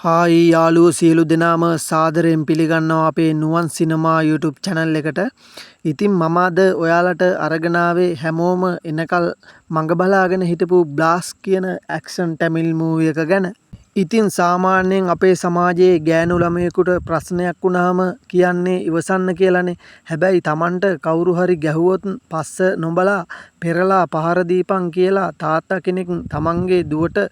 Hi යාළුවෝ සියලු දෙනාම සාදරයෙන් පිළිගන්නවා අපේ නුවන් සිනමා YouTube channel එකට. ඉතින් මම අද ඔයාලට අරගෙන ආවේ හැමෝම එනකල් මඟ බලාගෙන හිටපු බ්ලාස්ට් කියන ඇක්ෂන් ටැමිල් මූවි එක ගැන. ඉතින් සාමාන්‍යයෙන් අපේ සමාජයේ ගෑනු ළමයෙකුට ප්‍රශ්නයක් වුණාම කියන්නේ ඉවසන්න කියලානේ. හැබැයි Tamanට කවුරු හරි ගැහුවොත් පස්ස නොබලා පෙරලා පහර දීපන් කියලා තාත්තා කෙනෙක් Tamanගේ දුවට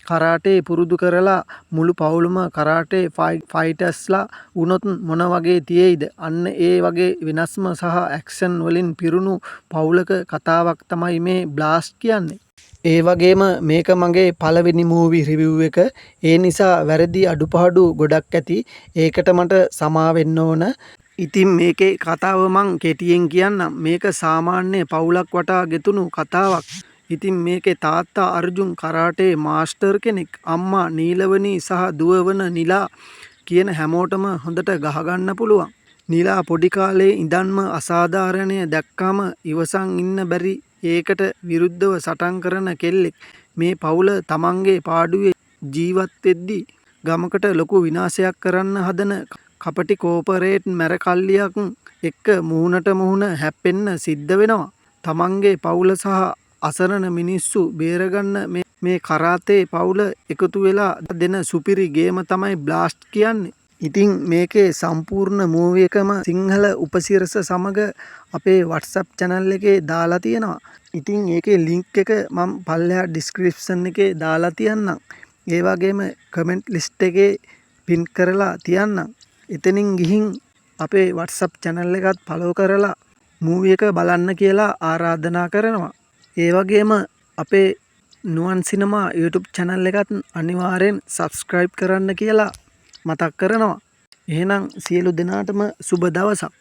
කරාටේ පුරුදු කරලා මුළු පවුලම කරාටේ ෆයිටර්ස්ලා වුණොත් මොන වගේ තියෙයිද? අන්න ඒ වගේ වෙනස්ම සහ ඇක්ෂන් වලින් පිරුණු පවුලක කතාවක් තමයි මේ බ්ලාස්ට් කියන්නේ. ඒ වගේම මේක මගේ පළවෙනි මූවි රිවිව් එක. ඒ නිසා වැරදි අඩුපාඩු ගොඩක් ඇති. ඒකට මට සමා වෙන්න ඕන. ඉතින් මේකේ කතාව මං කෙටියෙන් කියන්නම්. මේක සාමාන්‍ය පවුලක් වටා ගෙතුණු කතාවක්. ඉතින් මේකේ තාත්තා අර්ජුන් කරාටේ මාස්ටර් කෙනෙක්. අම්මා නීලවනී සහ දුව වන නිලා කියන හැමෝටම හොඳට ගහගන්න පුළුවන්. නිලා පොඩි කාලේ ඉඳන්ම අසාධාරණය දැක්කම ඉවසන් ඉන්න බැරි ඒකට විරුද්ධව සටන් කරන කෙල්ලෙක්. මේ පවුල තමන්ගේ පාඩුවේ ජීවත් වෙද්දී ගමකට ලොකු විනාශයක් කරන්න හදන කපටි කෝපරේට් මැරකල්ලියක් එක්ක මුහුණට මුහුණ හැප්පෙන්න සිද්ධ වෙනවා. තමන්ගේ පවුල සහ අසරණ මිනිස්සු බේරගන්න මේ කරාතේ පවුල එකතු වෙලා දෙන සුපිරි ගේම තමයි බ්ලාස්ට් කියන්නේ. ඉතින් මේකේ සම්පූර්ණ මූවි එකම සිංහල උපසිරස සමග අපේ WhatsApp channel එකේ දාලා තියෙනවා. ඉතින් ඒකේ link එක මම පල්ලෙහා description එකේ දාලා තියන්නම්. ඒ වගේම comment list එකේ pin කරලා තියන්නම්. එතනින් ගිහින් අපේ WhatsApp channel එකත් follow කරලා මූවි එක බලන්න කියලා ආරාධනා කරනවා. ඒ වගේම අපේ නුවන් සිනමා YouTube channel එකත් අනිවාර්යෙන් subscribe කරන්න කියලා මතක් කරනවා. එහෙනම් සියලු දෙනාටම සුබ දවසක්.